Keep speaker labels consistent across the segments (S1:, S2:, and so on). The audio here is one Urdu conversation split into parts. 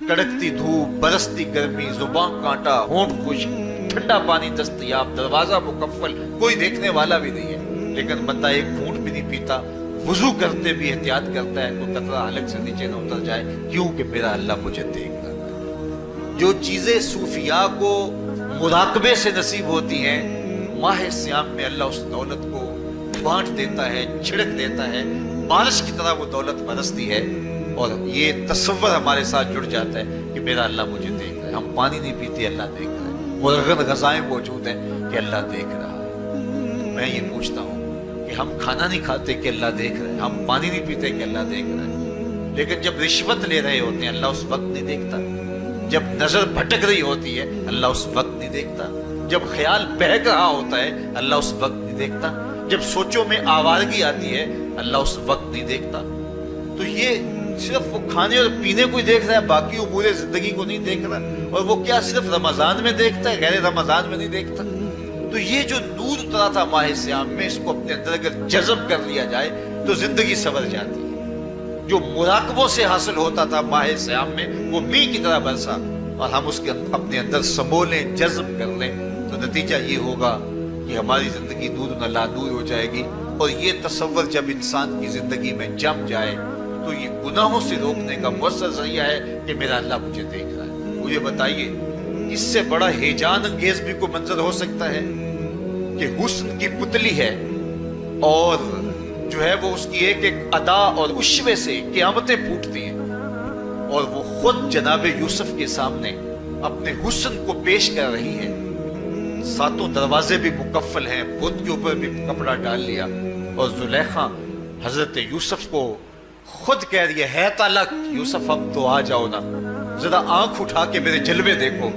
S1: کڑکتی دھوپ، برستی گرمی، زبان کانٹا، ہونٹ خشک، ٹھنڈا پانی دستیاب، دروازہ مکفل، کوئی دیکھنے والا بھی نہیں ہے، لیکن بندہ ایک گھونٹ بھی نہیں پیتا، وضو کرتے بھی احتیاط کرتا ہے کوئی قطرہ حلق سے نیچے نہ اتر جائے، کیوں کہ میرا اللہ مجھے دیکھ رہا ہے۔ جو چیزیں صوفیاء کو مراقبے سے نصیب ہوتی ہیں، ماہ سیام میں اللہ اس دولت کو بانٹ دیتا ہے، چھڑک دیتا ہے، بارش کی طرح وہ دولت برستی ہے، اور یہ تصور ہمارے ساتھ جڑ جاتا ہے کہ میرا اللہ مجھے دیکھ رہا ہے۔ ہم پانی نہیں پیتے، اللہ دیکھ رہا ہے، مرغن غذائیں موجود ہیں کہ اللہ دیکھ رہا ہے۔ میں یہ پوچھتا ہوں کہ ہم کھانا نہیں کھاتے کہ اللہ دیکھ رہا ہے، ہم پانی نہیں پیتے کہ اللہ دیکھ رہا ہے، لیکن جب رشوت لے رہے ہوتے ہیں اللہ اس وقت نہیں دیکھتا، جب نظر بھٹک رہی ہوتی ہے اللہ اس وقت نہیں دیکھتا، جب خیال بہک رہا ہوتا ہے اللہ اس وقت نہیں دیکھتا، جب سوچوں میں آوارگی آتی ہے اللہ اس وقت نہیں دیکھتا۔ تو یہ صرف وہ کھانے اور پینے کو ہی دیکھ رہا ہے، باقی امور زندگی کو نہیں دیکھ رہا، اور وہ کیا صرف رمضان میں دیکھتا ہے، غیر رمضان میں نہیں دیکھتا؟ تو یہ جو نور اترا تھا ماہ سیام میں، اس کو اپنے اندر اگر جذب کر لیا جائے تو زندگی سنور جاتی ہے۔ جو مراقبوں سے حاصل ہوتا تھا ماہ سیام میں، وہ می کی طرح برسا، اور ہم اس کے اپنے اندر سمو لیں، جذب کر لیں، تو نتیجہ یہ ہوگا کہ ہماری زندگی نور نہ لادور ہو جائے گی۔ اور یہ تصور جب انسان کی زندگی میں جم جائے تو یہ گناہوں سے روکنے کا مؤثر ذریعہ ہے کہ میرا اللہ مجھے دیکھ رہا ہے۔ مجھے بتائیے اس سے بڑا ہیجان انگیز بھی کوئی منظر ہو سکتا ہے کہ حسن کی پتلی ہے، اور جو ہے وہ اس کی ایک ایک ادا اور اشوے سے قیامتیں پھوٹتی ہیں، اور وہ خود جناب یوسف کے سامنے اپنے حسن کو پیش کر رہی ہے، ساتوں دروازے بھی مکفل ہیں، بت کے اوپر بھی کپڑا ڈال لیا، اور زلیخا حضرت یوسف کو خود کہہ رہی ہے تالک یوسف اب تو آ جاؤ نا، ذرا آنکھ اٹھا کے میرے جلوے دیکھو۔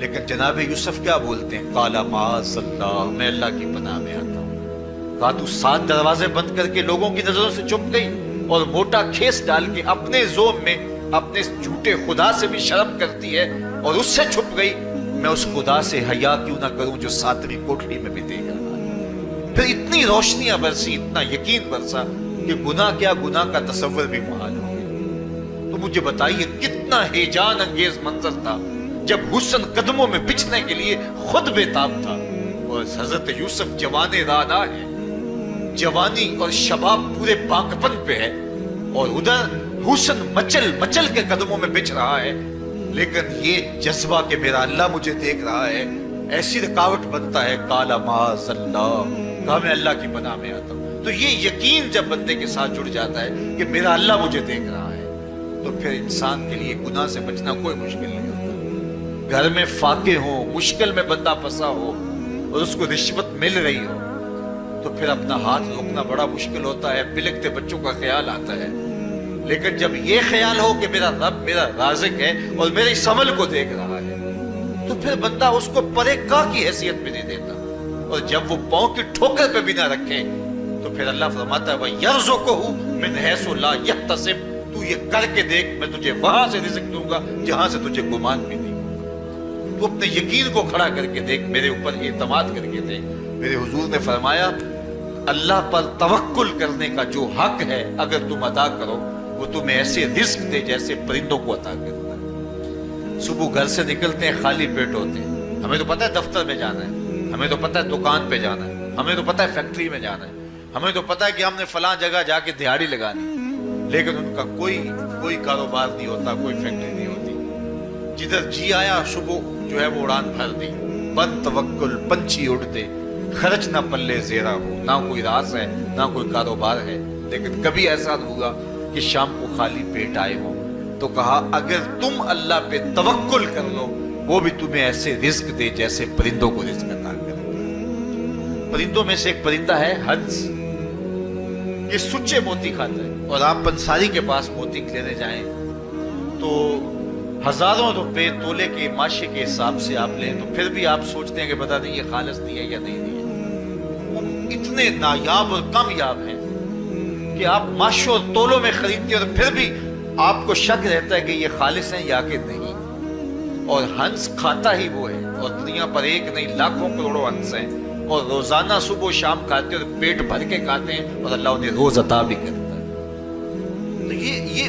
S1: لیکن جناب یوسف کیا بولتے ہیں؟ قال معاذ اللہ، میں اللہ کی پناہ میں آتا ہوں۔ کہا تو 7 دروازے بند کر کے لوگوں کی نظروں سے چھپ گئی، اور موٹا کھیس ڈال کے اپنے زوم میں اپنے جھوٹے خدا سے بھی شرم کرتی ہے اور اس سے چھپ گئی، میں اس خدا سے حیا کیوں نہ کروں جو 7ویں کوٹھڑی میں بھی دیکھ رہا ہے۔ پھر اتنی روشنیاں برسی، اتنا یقین برسا کہ گناہ کیا، گناہ کا تصور بھی محال ہو گیا۔ تو مجھے بتائیے کتنا ہیجان انگیز منظر تھا جب حسن قدموں میں بچھنے کے لیے خود بےتاب تھا، اور حضرت یوسف جوان رانا ہے، جوانی اور شباب پورے پاکپن پہ ہے، اور ادھر حسن مچل مچل کے قدموں میں بچھ رہا ہے، لیکن یہ جذبہ کہ میرا اللہ مجھے دیکھ رہا ہے ایسی رکاوٹ بنتا ہے۔ قال معاذ اللہ، کہا میں اللہ کی پناہ میں آتا ہوں۔ تو یہ یقین جب بندے کے ساتھ جڑ جاتا ہے کہ میرا اللہ مجھے دیکھ رہا ہے، تو پھر انسان کے لیے گناہ سے بچنا کوئی مشکل نہیں ہوتا۔ گھر میں فاقے ہوں، مشکل میں بندہ پھنسا ہو اور اس کو رشوت مل رہی ہو، تو پھر اپنا ہاتھ روکنا بڑا مشکل ہوتا ہے، بلکتے بچوں کا خیال آتا ہے۔ لیکن جب یہ خیال ہو کہ میرا رب میرا رازق ہے اور میرے اس عمل کو دیکھ رہا ہے، تو پھر بندہ اس کو پرے کا کی حیثیت بھی نہیں دیتا، اور جب وہ پاؤں کی ٹھوکر پہ بھی نہ رکھے تو پھر اللہ فرماتا ہے وَيَرْزُقُهُ مِنْ حَيْثُ لَا يَحْتَسِبُ، تو یہ کر کے دیکھ میں تجھے وہاں سے رزق دوں گا جہاں سے تجھے گمان بھی نہیں ہوگا۔ تو اپنے یقین کو کھڑا کر کے دیکھ، میرے اوپر اعتماد کر کے دیکھ۔ میرے حضور نے فرمایا اللہ پر توکل کرنے کا جو حق ہے اگر تم ادا کرو، وہ تمہیں ایسے رزق دے جیسے پرندوں کو عطا کرتا ہے۔ صبح گھر سے نکلتے ہیں خالی پیٹ ہوتے ہیں، ہمیں تو پتہ ہے دفتر میں جانا ہے، ہمیں تو پتہ ہے دکان پہ جانا ہے، ہمیں تو پتہ ہے فیکٹری میں جانا ہے، ہمیں تو پتہ ہے کہ ہم نے فلاں جگہ جا کے دیہڑی لگانی، لیکن ان کا کوئی کاروبار نہیں ہوتا، کوئی فیکٹری نہیں ہوتی۔ جدھر جی آیا صبح جو ہے وہ اڑان بھر دی، بند توکل پنچھی اڑتے، خرچ نہ پلے زیرہ ہو، نہ کوئی راز ہے نہ کوئی کاروبار ہے، لیکن کبھی ایسا ہوگا کہ شام کو خالی پیٹ آئے ہو، تو کہا اگر تم اللہ پہ توکل کر لو وہ بھی تمہیں ایسے رزق دے جیسے پرندوں کو رزق عطا کرتا ہے۔ پرندوں میں سے ایک پرندہ ہے ہنس، یہ سچے موتی کھاتا ہے، اور آپ پنساری کے پاس موتی لینے جائیں تو ہزاروں روپے تولے کے ماشے کے حساب سے آپ لیں، تو پھر بھی آپ سوچتے ہیں کہ پتہ نہیں یہ خالص دی ہے یا نہیں دی ہے۔ وہ اتنے نایاب اور کامیاب ہیں کہ آپ ماشوں اور تولوں میں خریدتے ہیں اور پھر بھی آپ کو شک رہتا ہے کہ یہ خالص ہیں یا کہ نہیں۔ اور ہنس کھاتا ہی وہ ہے، اور دنیا پر ایک نہیں لاکھوں کروڑوں ہنس ہیں، اور روزانہ صبح و شام کھاتے ہیں اور پیٹ بھر کے کھاتے ہیں، اور اللہ انہیں روز عطا بھی کرتا ہے۔ تو یہ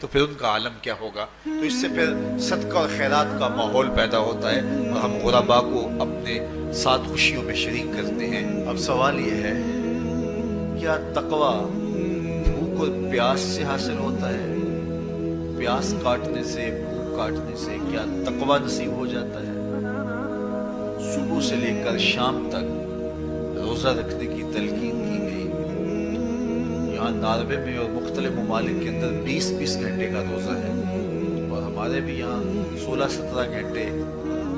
S1: تو پھر ان کا عالم کیا ہوگا. تو اس سے پھر صدقہ اور خیرات کا ماحول پیدا ہوتا ہے اور ہم غرباء کو اپنے ساتھ خوشیوں میں شریک کرتے ہیں. اب سوال یہ ہے، کیا تقویٰ بھوک اور پیاس سے حاصل ہوتا ہے؟ پیاس کاٹنے سے، بھوک کاٹنے سے کیا تقویٰ نصیب ہو جاتا ہے؟ صبح سے لے کر شام تک روزہ رکھنے کی تلقین کی گئی. یہاں ناروے میں اور مختلف ممالک کے اندر 20-20 گھنٹے کا روزہ ہے، اور ہمارے بھی یہاں 16-17 گھنٹے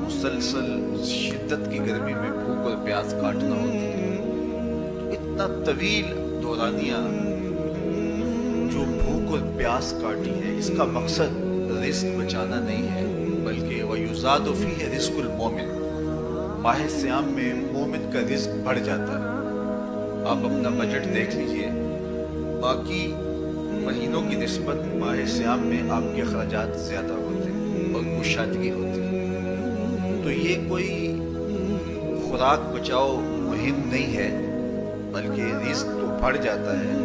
S1: مسلسل شدت کی گرمی میں بھوک اور پیاس کاٹنا ہوتی ہے. اتنا طویل دورانیہ جو بھوک اور پیاس کاٹی ہے، اس کا مقصد رزق بچانا نہیں ہے، بلکہ وَيُزَادُ فِيهِ رِزْقُ الْمُؤْمِنِ، ماہ سیام میں مومن کا رزق بڑھ جاتا ہے. آپ اپنا بجٹ دیکھ لیجئے، باقی مہینوں کی نسبت ماہ سیام میں آپ کے اخراجات زیادہ ہوتے ہیں اور کشادگی ہوتی ہے. تو یہ کوئی خوراک بچاؤ مہم نہیں ہے، بلکہ رزق تو بڑھ جاتا ہے.